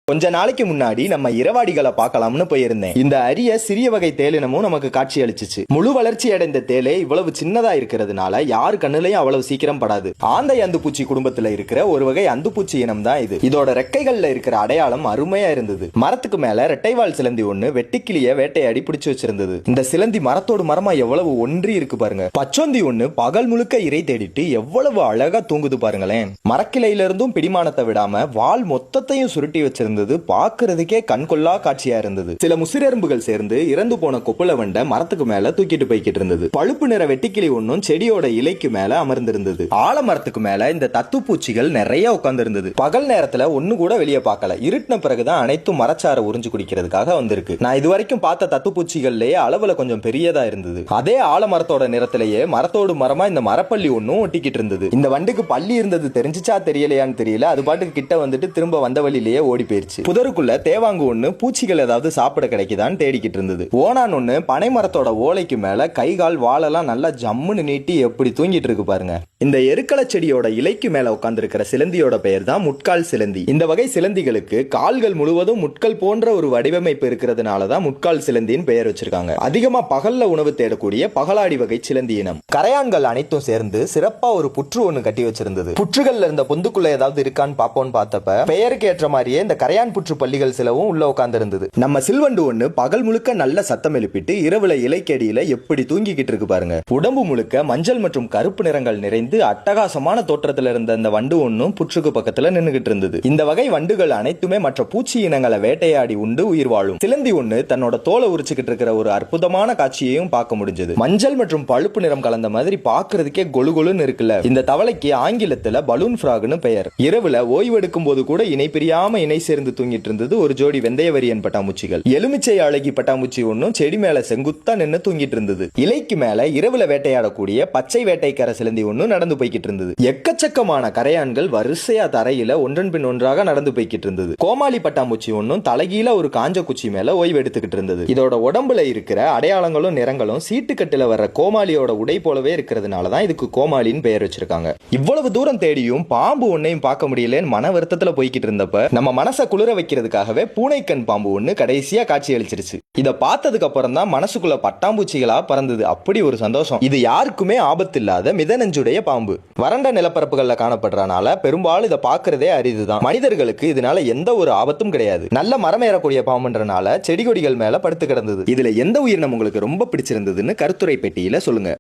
கொஞ்ச நாளைக்கு முன்னாடி நம்ம இரவாடிகளை பார்க்கலாம்னு போயிருந்தேன். இந்த அரிய சிறிய வகை தேலினமும் நமக்கு காட்சி அளிச்சிச்சு. முழு வளர்ச்சி அடைந்த தேலே இவ்வளவு சின்னதா இருக்கிறதுனால யாரு கண்ணுலயும் அவ்வளவு சீக்கிரம் படாது. ஆந்தை அந்துப்பூச்சி குடும்பத்துல இருக்கிற ஒரு வகை அந்துப்பூச்சி இனம் தான் இது. இதோட ரெக்கைகள்ல இருக்கிற அடையாளம் அருமையா இருந்தது. மரத்துக்கு மேல ரெட்டைவால் சிலந்தி ஒண்ணு வெட்டிக்கிளிய வேட்டையாடி பிடிச்சு வச்சிருந்தது. இந்த சிலந்தி மரத்தோடு மரமா எவ்வளவு ஒன்றி இருக்கு பாருங்க. பச்சோந்தி ஒண்ணு பகல் முழுக்க இறை தேடிட்டு எவ்வளவு அழகா தூங்குது பாருங்களேன். மரக்கிளையில இருந்தும் பிடிமானத்தை விடாம வால் மொத்தத்தையும் சுருட்டி வச்சிருந்தது. பாக்குறதுக்கே கண்கொள்ளா காட்சியா இருந்தது. சில முசிறெரும்புகள் சேர்ந்து இறந்து போன கொப்புள வண்ட மரத்துக்கு மேல தூக்கிட்டு போய்கிட்டு இருந்தது. பழுப்பு நிற வெட்டிக்கிளி ஒன்னும் செடியோட இலைக்கு மேல அமர்ந்திருந்தது. ஆலமரத்துக்கு மேல இந்த தத்துப்பூச்சிகள் நிறைய உட்கார்ந்து இருந்தது. பகல் நேரத்துல ஒண்ணு கூட வெளியே பார்க்கல. இருட்டின பிறகுதான் அனைத்தும் மரச்சார உறிஞ்சு குடிக்கிறதுக்காக வந்திருக்கு. நான் இதுவரைக்கும் பார்த்த தத்துப்பூச்சிகள்லயே அளவுல கொஞ்சம் பெரியதா இருந்தது. அதே ஆலமரத்தோட நிறத்திலேயே மரத்தோடு மரமா இந்த மரப்பள்ளி ஒன்னும் ஒட்டிக்கிட்டு இருந்தது. இந்த வண்டுக்கு பள்ளி இருந்தது தெரிஞ்சுச்சா தெரியலையான்னு தெரியல. அது பாட்டுக்கு கிட்ட வந்துட்டு திரும்ப வந்த வழியிலேயே ஓடி போயிருச்சு. புதருக்குள்ள தேவாங்கு ஒண்ணு பூச்சிகள் ஏதாவது சாப்பிட கிடைக்குதான்னு தேடிக்கிட்டு இருந்தது. ஓனான் ஒண்ணு பனை மரத்தோட ஓலைக்கு மேல கை கால் வாழெல்லாம் நல்லா ஜம்முன்னு நீட்டி எப்படி தூங்கிட்டு இருக்கு பாருங்க. இந்த எருக்கள செடியோட இலைக்கு மேல உட்கார்ந்து இருக்கிற சிலந்தியோட பெயர் தான் முட்கால் சிலந்தி. இந்த வகை சிலந்திகளுக்கு கால்கள் முழுவதும் முட்கள் போன்ற ஒரு வடிவமைப்பு இருக்கிறதுனாலதான் முட்கால் சிலந்தின்னு பெயர் வச்சிருக்காங்க. அதிகமா பகல்ல உணவு தேடக்கூடிய பகலாடி வகை சிலந்தி இனம். கரையான்கள் அனைத்தும் சேர்ந்து சிறப்பா ஒரு புற்று ஒண்ணு கட்டி வச்சிருந்தது. புற்றுகள்ல இருந்த பொந்துக்குள்ள ஏதாவது இருக்கான்னு பாப்போம்னு பார்த்தப்ப பெயருக்கு ஏற்ற மாதிரியே இந்த கரையான் புற்று பள்ளிகள் சிலவும் உள்ள உட்கார்ந்து இருந்தது. நம்ம சில்வண்டு ஒண்ணு பகல் முழுக்க நல்ல சத்தம் எழுப்பிட்டு இரவுல இலைக்கடியில எப்படி தூங்கிக்கிட்டு இருக்கு பாருங்க. உடம்பு முழுக்க மஞ்சள் மற்றும் கருப்பு நிறங்கள் நிறைந்து அட்டகாசமான தோற்றத்துல இருந்த அந்த வண்டு ஒன்னும் புற்றுக்கு பக்கத்துல நின்னுகிட்டு இருந்தது. இந்த வகை வண்டுகள் அனைத்துமே மற்ற பூச்சி இனங்களை வேட்டையாடி உண்டு உயிர் வாழும். சிலந்தி ஒண்ணு தன்னோட தோலை உரிச்சுக்கிட்டு இருக்கிற ஒரு அற்புதமான காட்சியையும் பார்க்க முடிஞ்சது. மஞ்சள் மற்றும் பழுப்பு நிறம் கலந்த மாதிரி பாக்குறதுக்கே கொழு கொழுன்னு இருக்குல்ல. இந்த தவளைக்கு ஆங்கிலத்துல பலூன் ஃப்ராக்னு பெயர். இரவுல ஓய்வெடுக்கும் போது கூட இணை பிரியாம இணை சேர்ந்து தூங்கிட்டு இருந்தது ஒரு ஜோடி வெந்தயவரியன் பட்டாம்பூச்சிகள். எலுமிச்சை அழகி பட்டாம்பூச்சி ஒன்னும் செடி மேல செங்குத்தா நின்று தூங்கிட்டு இருந்தது. இலைக்கு மேல இரவுல வேட்டையாடக்கூடிய பச்சை வேட்டைக்கார சிலந்தி ஒன்னு நடந்து போய்கிட்டு இருந்தது. எக்கச்சக்கமான கரையான்கள் வரிசையா தரையில ஒன்றன் பின் ஒன்றாக நடந்து போய்கிட்டு இருந்தது. கோமாளி பட்டாம்பூச்சி ஒன்னும் தலைகீழ ஒரு காஞ்ச குச்சி மேல ஓய்வு எடுத்துக்கிட்டு இருந்தது. இதோட உடம்புல இருக்கிற அடையாளங்களும் நிறங்களும் சீட்டுக்கட்டுல வர்ற கோமாளியோட உடை போலவே இருக்கிறதுனாலதான் இதுக்கு கோமாளின்னு பெயர் வச்சிருக்காங்க. இவ்வளவு தூரம் தேடியும் பாம்பு ஒன்னையும் பார்க்க முடியலன்னு மன வருத்தத்துல போய்கிட்டு இருந்தப்ப நம்ம மனசை குளிர வைக்கிறதுக்காகவே பூனைக்கண் பாம்பு ஒண்ணு கடைசியா காட்சி அளிச்சிருச்சு. இத பார்த்ததுக்கு அப்புறம் தான் மனசுக்குள்ள பட்டாம்பூச்சிகளா பறந்தது. அப்படி ஒரு சந்தோஷம். இது யாருக்குமே ஆபத்து இல்லாத மிதனஞ்சுடைய பாம்பு. வறண்ட நிலப்பரப்புகள்ல காணப்படுறதுனால பெரும்பாலும் இதை பார்க்கறதே அரிதுதான். மனிதர்களுக்கு இதனால எந்த ஒரு ஆபத்தும் கிடையாது. நல்ல மரம் ஏறக்கூடிய பாம்புன்றனால செடி கொடிகள் மேல படுத்து கிடந்தது. இதுல எந்த உயிரினம் உங்களுக்கு ரொம்ப பிடிச்சிருந்ததுன்னு கருத்துரை பெட்டியில சொல்லுங்க.